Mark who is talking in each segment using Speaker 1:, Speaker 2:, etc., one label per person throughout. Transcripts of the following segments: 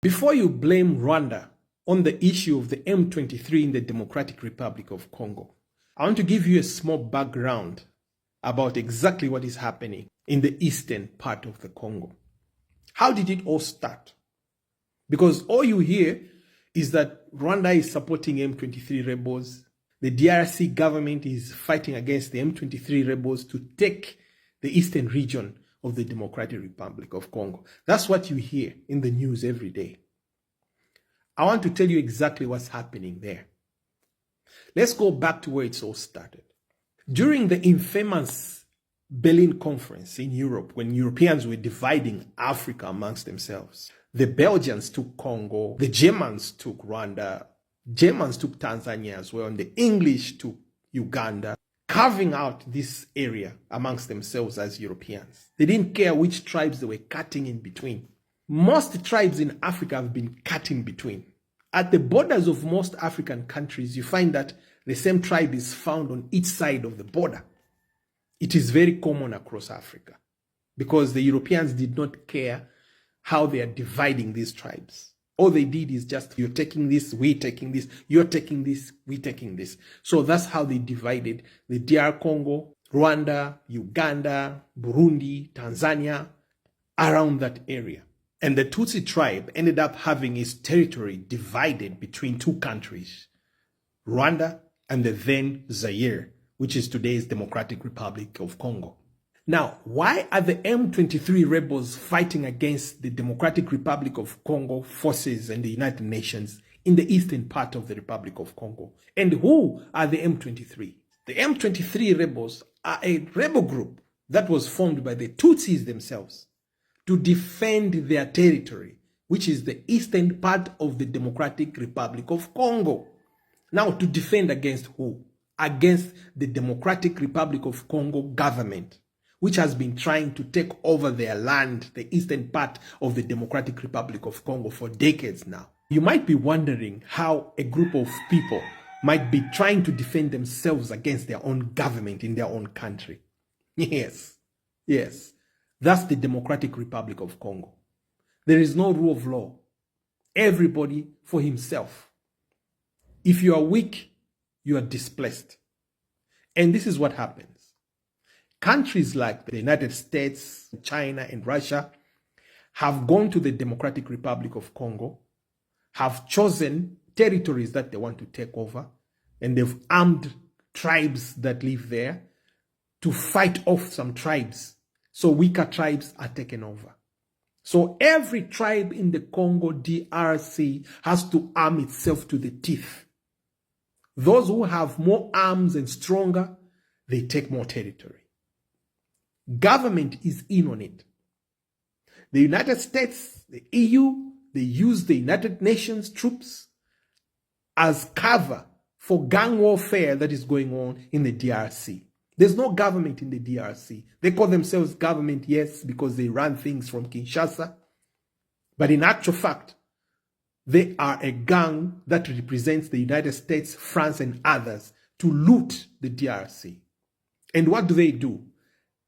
Speaker 1: Before you blame Rwanda on the issue of the M23 in the Democratic Republic of Congo, I want to give you a small background about exactly what is happening in the eastern part of the Congo. How did it all start? Because all you hear is that Rwanda is supporting M23 rebels. The DRC government is fighting against the M23 rebels to take the eastern region of the Democratic Republic of Congo. That's what you hear in the news every day. I want to tell you exactly what's happening there. Let's go back to where it all started. During the infamous Berlin Conference in Europe, when Europeans were dividing Africa amongst themselves, the Belgians took Congo, the Germans took Rwanda, Germans took Tanzania as well, and the English took Uganda, carving out this area amongst themselves as Europeans. They didn't care which tribes they were cutting in between. Most tribes in Africa have been cut in between. At the borders of most African countries, you find that the same tribe is found on each side of the border. It is very common across Africa because the Europeans did not care how they are dividing these tribes. All they did is just, you're taking this, we're taking this, you're taking this, we're taking this. So that's how they divided the DR Congo, Rwanda, Uganda, Burundi, Tanzania, around that area. And the Tutsi tribe ended up having its territory divided between two countries, Rwanda and the then Zaire, which is today's Democratic Republic of Congo. Now, why are the M23 rebels fighting against the Democratic Republic of Congo forces and the United Nations in the eastern part of the Republic of Congo? And who are the M23? The M23 rebels are a rebel group that was formed by the Tutsis themselves to defend their territory, which is the eastern part of the Democratic Republic of Congo. Now, to defend against who? Against the Democratic Republic of Congo government, which has been trying to take over their land, the eastern part of the Democratic Republic of Congo, for decades now. You might be wondering how a group of people might be trying to defend themselves against their own government in their own country. Yes. That's the Democratic Republic of Congo. There is no rule of law. Everybody for himself. If you are weak, you are displaced. And this is what happens. Countries like the United States, China, and Russia have gone to the Democratic Republic of Congo, have chosen territories that they want to take over, and they've armed tribes that live there to fight off some tribes. So weaker tribes are taken over. So every tribe in the Congo DRC has to arm itself to the teeth. Those who have more arms and stronger, they take more territory. Government is in on it. The United States, the EU, they use the United Nations troops as cover for gang warfare that is going on in the DRC. There's no government in the DRC. They call themselves government, yes, because they run things from Kinshasa. But in actual fact, they are a gang that represents the United States, France, and others to loot the DRC. And what do?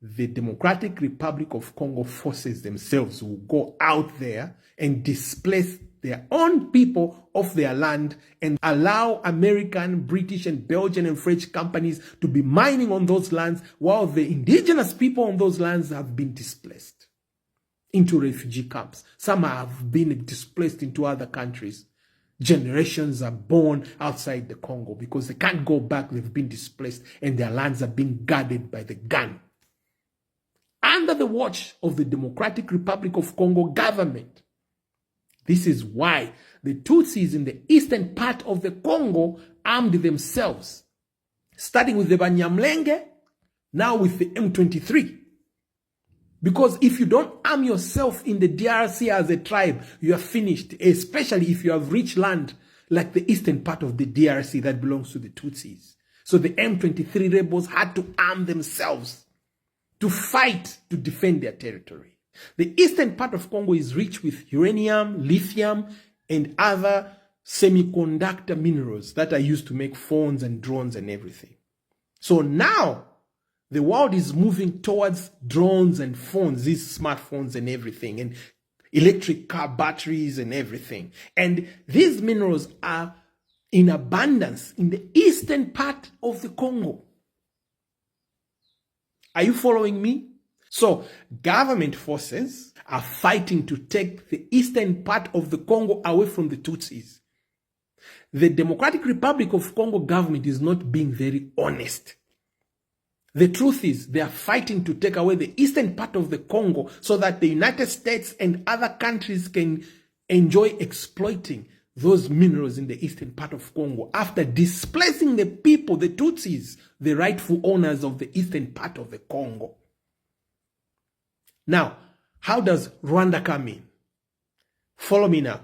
Speaker 1: The Democratic Republic of Congo forces themselves will go out there and displace their own people off their land and allow American, British, and Belgian and French companies to be mining on those lands while the indigenous people on those lands have been displaced into refugee camps. Some have been displaced into other countries. Generations are born outside the Congo because they can't go back. They've been displaced and their lands are being guarded by the gun. Under the watch of the Democratic Republic of Congo government. This is why the Tutsis in the eastern part of the Congo armed themselves, starting with the Banyamulenge, now with the M23. Because if you don't arm yourself in the DRC as a tribe, you are finished, especially if you have rich land like the eastern part of the DRC that belongs to the Tutsis. So the M23 rebels had to arm themselves to fight to defend their territory. The eastern part of Congo is rich with uranium, lithium, and other semiconductor minerals that are used to make phones and drones and everything. So now, the world is moving towards drones and phones, these smartphones and everything. And electric car batteries and everything. And these minerals are in abundance in the eastern part of the Congo. Are you following me? So government forces are fighting to take the eastern part of the Congo away from the Tutsis. The Democratic Republic of Congo government is not being very honest. The truth is they are fighting to take away the eastern part of the Congo so that the United States and other countries can enjoy exploiting those minerals in the eastern part of Congo after displacing the people, the Tutsis, the rightful owners of the eastern part of the Congo. Now, how does Rwanda come in? Follow me now.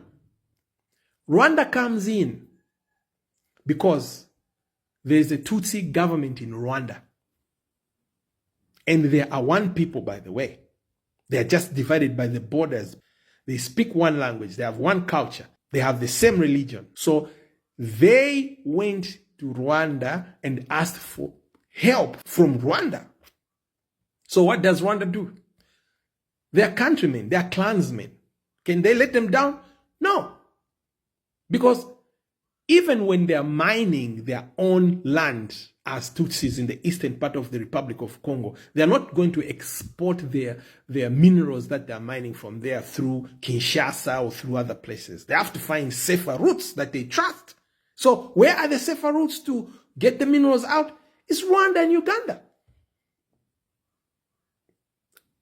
Speaker 1: Rwanda comes in because there is a Tutsi government in Rwanda. And they are one people, by the way. They are just divided by the borders. They speak one language. They have one culture. They have the same religion. So they went to Rwanda and asked for help from Rwanda. So what does Rwanda do? They are countrymen. They are clansmen. Can they let them down? No. Because even when they are mining their own land as Tutsis in the eastern part of the Republic of Congo, they are not going to export their minerals that they are mining from there through Kinshasa or through other places. They have to find safer routes that they trust. So where are the safer routes to get the minerals out? It's Rwanda and Uganda.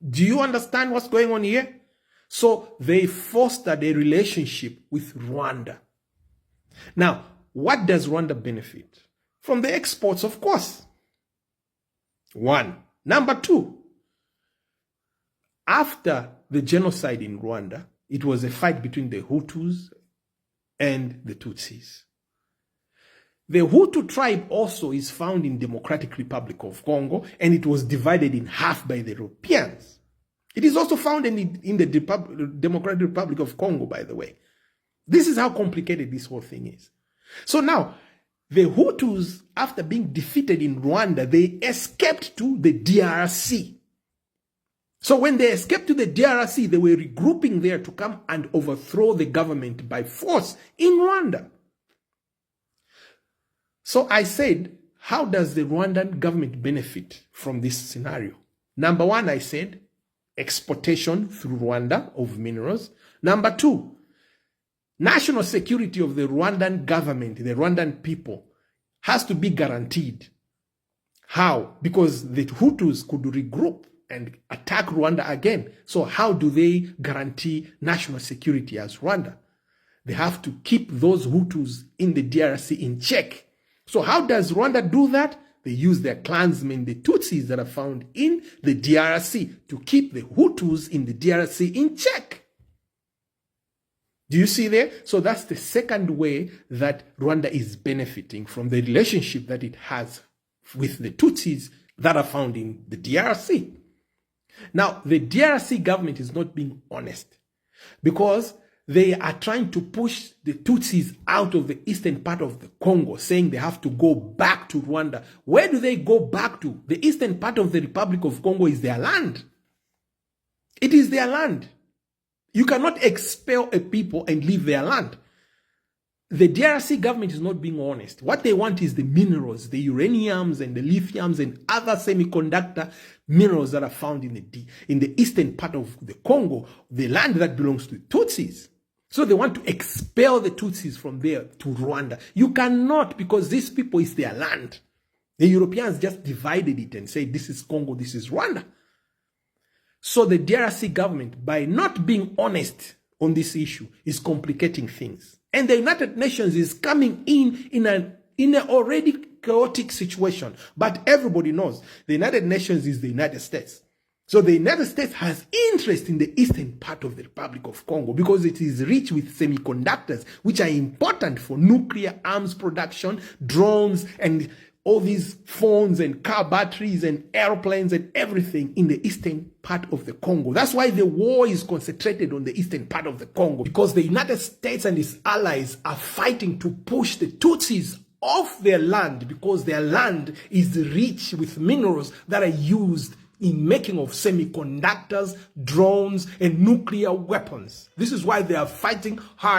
Speaker 1: Do you understand what's going on here? So they fostered a relationship with Rwanda. Now, what does Rwanda benefit? From the exports, of course. One. Number two, after the genocide in Rwanda, it was a fight between the Hutus and the Tutsis. The Hutu tribe also is found in Democratic Republic of Congo, and it was divided in half by the Europeans. It is also found in the Democratic Republic of Congo, by the way. This is how complicated this whole thing is. So now, the Hutus, after being defeated in Rwanda, they escaped to the DRC. So when they escaped to the DRC, they were regrouping there to come and overthrow the government by force in Rwanda. So I said, how does the Rwandan government benefit from this scenario? Number one, I said, exportation through Rwanda of minerals. Number two, national security of the Rwandan government, the Rwandan people, has to be guaranteed. How? Because the Hutus could regroup and attack Rwanda again. So how do they guarantee national security as Rwanda? They have to keep those Hutus in the DRC in check. So how does Rwanda do that? They use their clansmen, the Tutsis that are found in the DRC, to keep the Hutus in the DRC in check. Do you see there? So that's the second way that Rwanda is benefiting from the relationship that it has with the Tutsis that are found in the DRC. Now, the DRC government is not being honest because they are trying to push the Tutsis out of the eastern part of the Congo, saying they have to go back to Rwanda. Where do they go back to? The eastern part of the Republic of Congo is their land. It is their land. You cannot expel a people and leave their land. The DRC government is not being honest. What they want is the minerals, the uraniums and the lithiums and other semiconductor minerals that are found in the eastern part of the Congo, the land that belongs to Tutsis. So they want to expel the Tutsis from there to Rwanda. You cannot, because these people is their land. The Europeans just divided it and said, this is Congo, this is Rwanda. So the DRC government, by not being honest on this issue, is complicating things. And the United Nations is coming in an already chaotic situation. But everybody knows the United Nations is the United States. So the United States has interest in the eastern part of the Republic of Congo because it is rich with semiconductors, which are important for nuclear arms production, drones, and all these phones and car batteries and airplanes and everything in the eastern part of the Congo. That's why the war is concentrated on the eastern part of the Congo, because the United States and its allies are fighting to push the Tutsis off their land because their land is rich with minerals that are used in making of semiconductors, drones, and nuclear weapons. This is why they are fighting hard